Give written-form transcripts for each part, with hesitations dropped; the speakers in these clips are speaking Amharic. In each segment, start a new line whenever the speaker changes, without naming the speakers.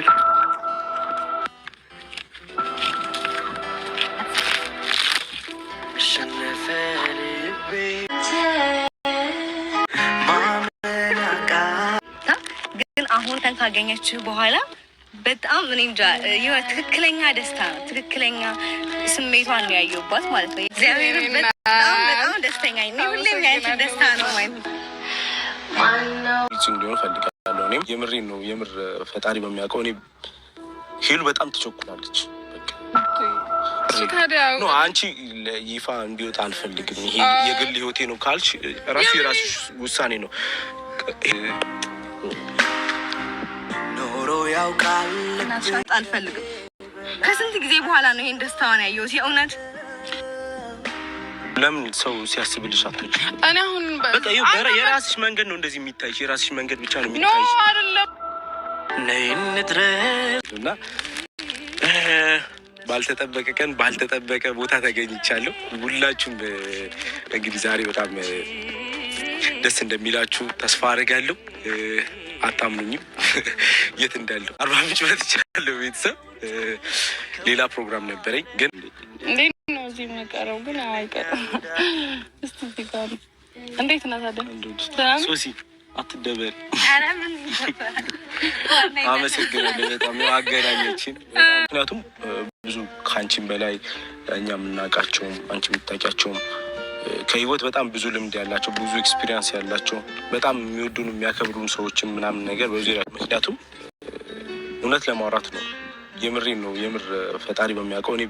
ስትል
ግን አሁን ካገኘችው በኋላ በጣም እኔ እንጃ የሆነ ትክክለኛ ደስታ ነው፣ ትክክለኛ ስሜቷን ነው ያየሁባት ማለት ነው። እግዚአብሔር በጣም ደስተኛ ነኝ። ሁሌም ያንቺ ደስታ ነው ማለት ነው።
እንዲሆን ፈልጋለሁ። እኔም የምሬን ነው። የምር ፈጣሪ በሚያውቀው እኔ ሄሉ በጣም ትቸኩላለች። ኖ አንቺ ይፋ እንዲወጣ አልፈልግም። ይሄ የግል ህይወቴ ነው ካልሽ ራሱ የራስሽ ውሳኔ ነው። ኖሮ ያውቃል
አልፈልግም። ከስንት ጊዜ በኋላ ነው ይሄን ደስታዋን ያየሁት የእውነት።
ለምን ሰው ሲያስብልሽ አትወጪ?
እኔ አሁን
በቃ የራስሽ መንገድ ነው እንደዚህ የሚታይሽ፣ የራስሽ መንገድ ብቻ ነው የሚታይሽ።
ኖ አይደለም
ነይ እንድረስ እና ባልተጠበቀ ቀን ባልተጠበቀ ቦታ ተገኝቻለሁ። ሁላችሁም እንግዲህ ዛሬ በጣም ደስ እንደሚላችሁ ተስፋ አደርጋለሁ። አታምኑኝም የት እንዳለሁ 40 ምንጭ መጥቻለሁ። ቤተሰብ ሌላ ፕሮግራም ነበረኝ ግን
እንዴት ነው እዚህ መቀረው? ግን አይቀርም። እስቲ ሲጋር እንዴት ነው ታዲያ?
ሶሲ አትደበር። አመሰግናለሁ በጣም አገናኘችን። ምክንያቱም ብዙ ከአንቺም በላይ እኛ የምናውቃቸውም አንቺ የምታውቂያቸውም ከህይወት በጣም ብዙ ልምድ ያላቸው ብዙ ኤክስፒሪየንስ ያላቸው በጣም የሚወዱን የሚያከብሩን ሰዎችን ምናምን ነገር በዙሪያ ምክንያቱም እውነት ለማውራት ነው። የምሬን ነው። የምር ፈጣሪ በሚያውቀው እኔ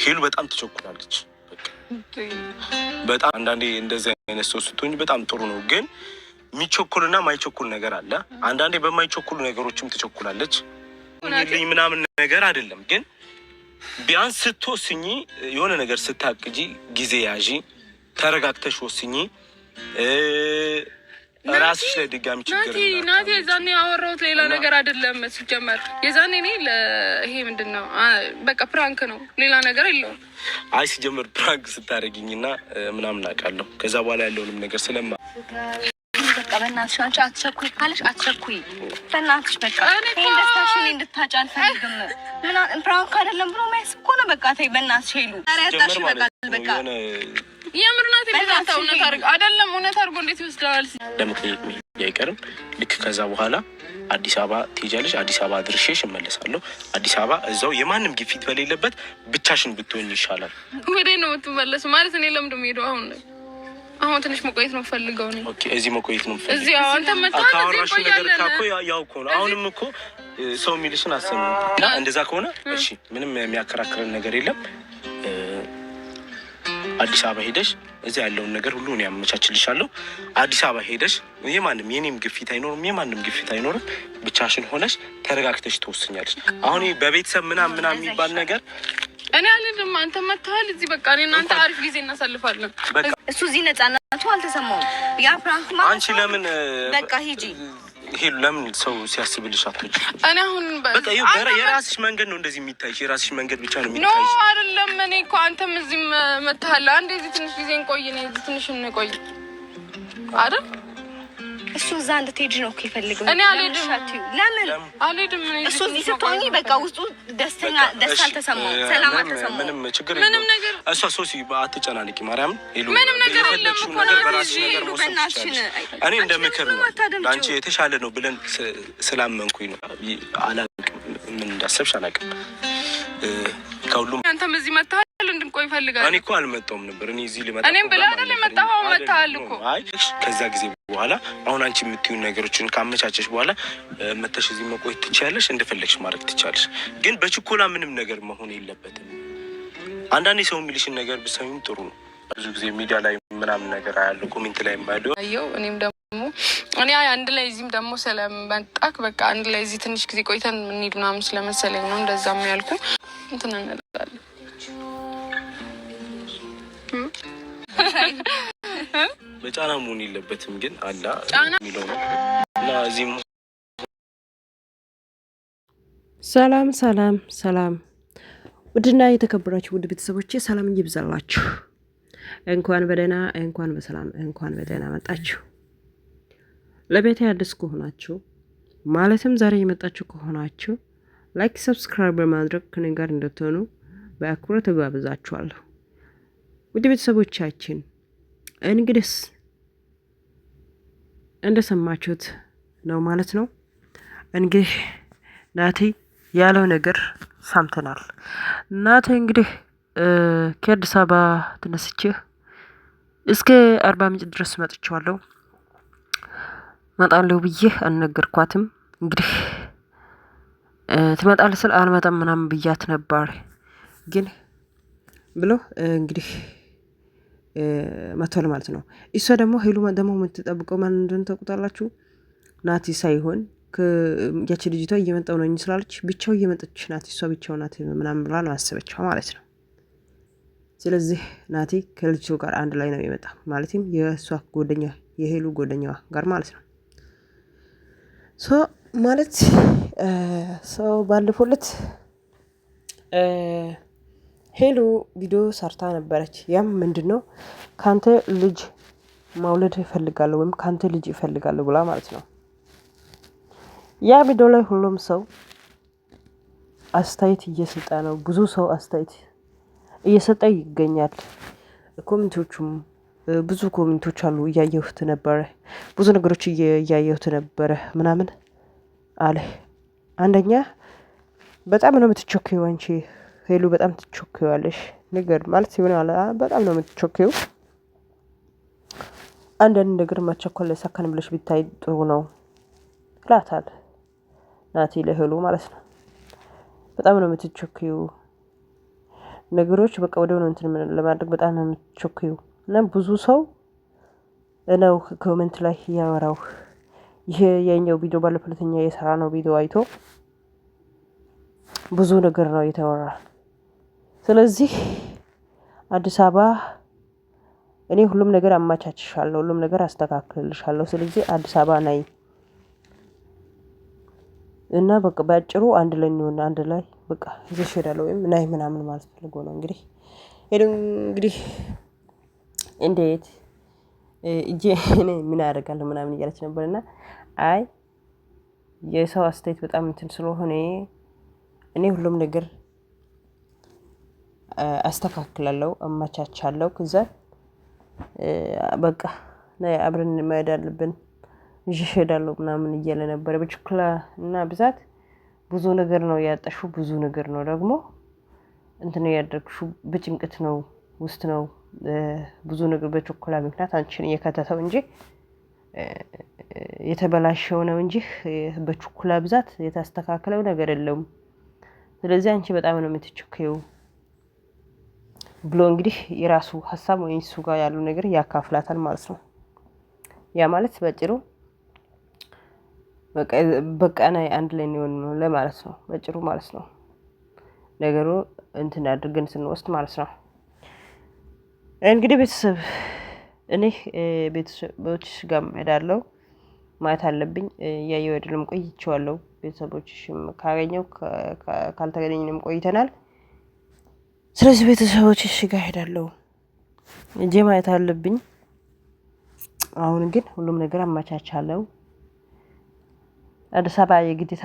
ሄሉ በጣም ትቸኩላለች። በጣም አንዳንዴ እንደዚህ አይነት ሰው ስትሆኝ በጣም ጥሩ ነው፣ ግን የሚቸኩልና ማይቸኩል ነገር አለ። አንዳንዴ በማይቸኩሉ ነገሮችም ትቸኩላለች። ምናምን ነገር አይደለም ግን ቢያንስ ስትወስኚ የሆነ ነገር ስታቅጂ ጊዜ ያዢ፣ ተረጋግተሽ ወስኚ። ራስሽ ላይ ድጋሚ ችግር
ናቲ የዛኔ ያወራሁት ሌላ ነገር አይደለም። ሲጀመር የዛኔ እኔ ይሄ ምንድነው በቃ ፕራንክ ነው፣ ሌላ ነገር የለውም።
አይ ሲጀመር ፕራንክ ስታደርጊኝና ምናምን አውቃለሁ። ከዛ በኋላ ያለውንም ነገር ስለማ
በቃ በእናትሽ አንቺ አትቸኩይ ካለሽ አትቸኩይ። በእናትሽ በቃ እኔ ደስታሽን እንድታጭ አልፈልግም። ምን ፕራንክ አይደለም ብሎ ማይስ እኮ ነው። በቃ ተይ በእናትሽ ሄሉ ታሪያታሽ በቃ
የምርናት በእናትህ እውነት አድርግ አይደለም እውነት አድርጎ እንዴት ይወስዳል?
ለምትጠይቅ አይቀርም። ልክ ከዛ በኋላ አዲስ አበባ ትሄጃለሽ። አዲስ አበባ አድርሼሽ እመለሳለሁ። አዲስ አበባ እዛው የማንም ግፊት በሌለበት ብቻሽን ብትሆኝ ይሻላል።
ወዴ ነው የምትመለስ ማለት? እኔ ለምንድን ነው የምሄደው? አሁን ትንሽ መቆየት ነው ፈልገው ነው።
ኦኬ እዚህ መቆየት ነው ፈልገው።
እዚህ አንተ መጣህ
ካወራሽ ነገር ካኮ ያው እኮ ነው። አሁንም እኮ ሰው የሚልሽን አሰሙ እና እንደዛ ከሆነ እሺ ምንም የሚያከራክረን ነገር የለም። አዲስ አበባ ሄደሽ እዚህ ያለውን ነገር ሁሉ እኔ አመቻችልሻለሁ። አዲስ አበባ ሄደሽ የማንም የኔም ግፊት አይኖርም፣ የማንም ግፊት አይኖርም። ብቻሽን ሆነሽ ተረጋግተሽ ትወስኛለሽ። አሁን በቤተሰብ ምናምን የሚባል ነገር
እኔ አልልም። አንተ መጥተሃል እዚህ በቃ እኔ እናንተ አሪፍ ጊዜ እናሳልፋለን።
በቃ
እሱ እዚህ ነፃነቱ አልተሰማውም። ያ ፕራንክ
አንቺ ለምን
በቃ ሂጂ
ሄሉ ለምን ሰው ሲያስብልሽ አትወጪ?
እኔ አሁን
በቃ የራስሽ መንገድ ነው እንደዚህ የሚታይሽ፣ የራስሽ መንገድ ብቻ ነው የሚታይሽ።
ኖ አይደለም። እኔ እኮ አንተም እዚህ መጥተሃል። አንዴ እዚህ ትንሽ ጊዜ እንቆይ ነው እዚህ ትንሽ እንቆይ አይደል?
እሱ እዛ እንድትሄጂ ነው እኮ ይፈልግም።
እኔ አልሄድም።
ለምን
አልሄድም?
እሱ እዚህ ስትሆኚ በቃ ውስጡ ደስታ አልተሰማውም፣ ሰላም አልተሰማውም።
ምንም ችግር
ምንም ነገር
እሷ ሶሲ አትጨናነቂ ማርያም። ሄሉ
ምንም ነገር የለም እኮ
ነገር በራስሽ ነገር ወሰንሽ። እኔ እንደ ምክር ነው አንቺ የተሻለ ነው ብለን ስላመንኩኝ ነው። አላውቅም ምን እንዳሰብሽ አላውቅም። ከሁሉም
አንተም እዚህ መጥተሃል እንድንቆይ ፈልጋለሁ።
እኔ እኮ አልመጣሁም ነበር። እኔ እዚህ ልመጣ
እኔም ብለህ አይደል የመጣኸው? መጥተሃል እኮ።
አይ ከዛ ጊዜ በኋላ አሁን አንቺ የምትዩን ነገሮችን ካመቻቸሽ በኋላ መተሽ እዚህ መቆየት ትችያለሽ፣ እንደፈለግሽ ማድረግ ትችያለሽ። ግን በችኮላ ምንም ነገር መሆን የለበትም። አንዳንዴ ሰው የሚልሽን ነገር ብትሰሚም ጥሩ ነው። ብዙ ጊዜ ሚዲያ ላይ ምናምን ነገር አያለው፣ ኮሜንት ላይ ማያለው
አየው። እኔም ደግሞ እኔ አንድ ላይ እዚህም ደግሞ ስለመጣክ በቃ አንድ ላይ እዚህ ትንሽ ጊዜ ቆይተን እንሂድ ምናምን ስለመሰለኝ ነው እንደዛም ያልኩ። እንትን እንላለን
በጫና መሆን የለበትም። ግን አላ የሚለው ነው እና እዚህም
ሰላም ሰላም ሰላም ውድና የተከበራችሁ ውድ ቤተሰቦቼ ሰላም ይብዛላችሁ። እንኳን በደህና እንኳን በሰላም እንኳን በደህና መጣችሁ። ለቤቴ አዲስ ከሆናችሁ ማለትም ዛሬ የመጣችሁ ከሆናችሁ ላይክ፣ ሰብስክራይብ በማድረግ ከኔ ጋር እንድትሆኑ በአክብሮት እጋብዛችኋለሁ። ውድ ቤተሰቦቻችን እንግዲህስ እንደሰማችሁት ነው ማለት ነው። እንግዲህ ናቲ ያለው ነገር ሰምተናል። ናቲ እንግዲህ ከአዲስ አበባ ተነስቼ እስከ አርባ ምንጭ ድረስ መጥቻለሁ መጣለሁ ብዬ አልነገርኳትም። እንግዲህ ትመጣለህ ስል አልመጣም ምናምን ብያት ነበር ግን ብሎ እንግዲህ መጥቷል ማለት ነው። እሷ ደግሞ ሄሉ ደግሞ የምትጠብቀው ማን እንደሆነ ታውቁታላችሁ? ናቲ ሳይሆን ያቺ ልጅቷ እየመጣው ነው ስላለች ብቻው እየመጣች ናት፣ እሷ ብቻው ናት ምናምን ብላ ነው ያሰበችው ማለት ነው። ስለዚህ ናቲ ከልጅቷ ጋር አንድ ላይ ነው የመጣው ማለትም የእሷ ጓደኛ የሄሉ ጓደኛዋ ጋር ማለት ነው። ማለት ሰው ባለፈው ዕለት ሄሉ ቪዲዮ ሰርታ ነበረች። ያም ምንድነው ካንተ ልጅ መውለድ ይፈልጋለሁ ወይም ካንተ ልጅ ይፈልጋለሁ ብላ ማለት ነው። ያ ቪዲዮ ላይ ሁሉም ሰው አስተያየት እየሰጠ ነው። ብዙ ሰው አስተያየት እየሰጠ ይገኛል። ኮሜንቶቹም ብዙ ኮሜንቶች አሉ እያየሁት ነበረ። ብዙ ነገሮች እያየሁት ነበረ ምናምን አለ። አንደኛ በጣም ነው የምትቾክዪው አንቺ ሄሉ፣ በጣም ትቾክዪዋለሽ ነገር ማለት ሲሆን አለ በጣም ነው የምትቾክዪው። አንዳንድ ነገር መቸኮል ሰከን ብለሽ ቢታይ ጥሩ ነው ይላታል ናቲ ለሄሉ ማለት ነው። በጣም ነው የምትቾክዪው ነገሮች በቃ ወደሆነ እንትን ለማድረግ በጣም ነው የምትቾክዪው። እና ብዙ ሰው ነው ኮሜንት ላይ ያወራው ይሄ የኛው ቪዲዮ ባለፈው ዕለተኛ የሰራ ነው ቪዲዮ አይቶ ብዙ ነገር ነው የተወራ። ስለዚህ አዲስ አበባ እኔ ሁሉም ነገር አማቻችሻለሁ፣ ሁሉም ነገር አስተካክልልሻለሁ። ስለዚህ አዲስ አበባ ነይ እና በቃ ባጭሩ አንድ ላይ ነው አንድ ላይ በቃ ይዘሽ እሄዳለሁ ወይም ናይ ምናምን ማለት ፈልጎ ነው እንግዲህ ሄዱ እንግዲህ እንዴት እጄ እኔ ምን አደርጋለሁ ምናምን እያለች ነበርና አይ የሰው አስተያየት በጣም እንትን ስለሆነ እኔ ሁሉም ነገር አስተካክላለሁ፣ አማቻቻለሁ። ከዛ በቃ ናይ አብረን መሄድ አለብን ይዤሽ እሄዳለሁ ምናምን እያለ ነበረ። በችኩላ እና ብዛት ብዙ ነገር ነው ያጣሽው፣ ብዙ ነገር ነው ደግሞ እንትን ያደረግሽው በጭንቀት ነው ውስጥ ነው ብዙ ነገር በችኩላ ምክንያት አንቺን እየከተተው እንጂ የተበላሸው ነው እንጂ በችኩላ ብዛት የታስተካከለው ነገር የለውም። ስለዚህ አንቺ በጣም ነው የምትቾክዪው ብሎ እንግዲህ የራሱ ሀሳብ ወይ እሱ ጋር ያለው ነገር ያካፍላታል ማለት ነው። ያ ማለት በጭሩ በቃ ናይ አንድ ላይ ነው ለማለት ነው በጭሩ ማለት ነው። ነገሩ እንትን አድርገን ስንወስድ ማለት ነው። እንግዲህ ቤተሰብ እኔ ቤተሰቦችሽ ጋር እሄዳለሁ ማየት አለብኝ። ያየው አይደለም ቆይቼዋለሁ። ቤተሰቦችሽም ካገኘው ካልተገኘንም ቆይተናል። ስለዚህ ቤተሰቦችሽ ጋር እሄዳለሁ እንጂ ማየት አለብኝ። አሁን ግን ሁሉም ነገር አማቻቻለሁ። አዲስ አበባ የግዴታ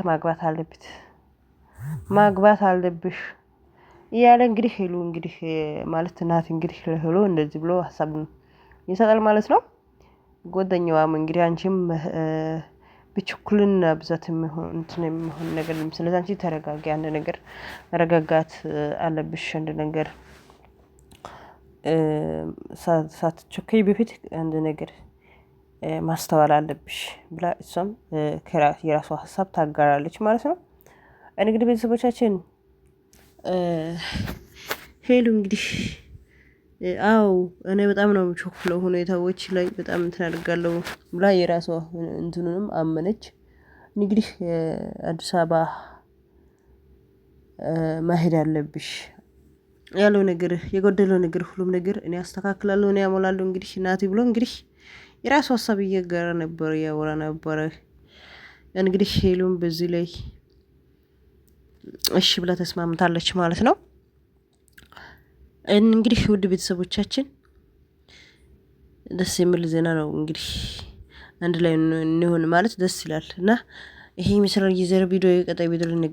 ማግባት አለብሽ እያለ እንግዲህ ሄሉ እንግዲህ ማለት ናት እንግዲህ ለሄሉ እንደዚህ ብሎ ሀሳብ ይሰጣል ማለት ነው። ጓደኛዋም እንግዲህ አንቺም በችኩልና ብዛት የሚሆን ነገር ስለዚህ አንቺ ተረጋጊ፣ አንድ ነገር መረጋጋት አለብሽ፣ አንድ ነገር ሳትቾክይ በፊት አንድ ነገር ማስተዋል አለብሽ ብላ እሷም የራሷ ሀሳብ ታጋራለች ማለት ነው። እንግዲህ ቤተሰቦቻችን ሄሉ እንግዲህ አው እኔ በጣም ነው የምቾክለው ሁኔታዎች ላይ በጣም እንትን አደርጋለሁ ብላ የራሷ እንትኑንም አመነች። እንግዲህ አዲስ አበባ መሄድ አለብሽ ያለው ነገር የጎደለው ነገር ሁሉም ነገር እኔ አስተካክላለሁ እኔ ያሞላለሁ እንግዲህ ናቲ ብሎ እንግዲህ የራሱ ሀሳብ እየጋራ ነበር ያወራ ነበር። እንግዲህ ሄሉም በዚህ ላይ እሺ ብላ ተስማምታለች ማለት ነው። እንግዲህ ውድ ቤተሰቦቻችን ደስ የሚል ዜና ነው። እንግዲህ አንድ ላይ እንሆን ማለት ደስ ይላል እና ይሄ ምስራል የዘረ ቪዲዮ ቀጣይ ቪዲዮ ልንገናኝ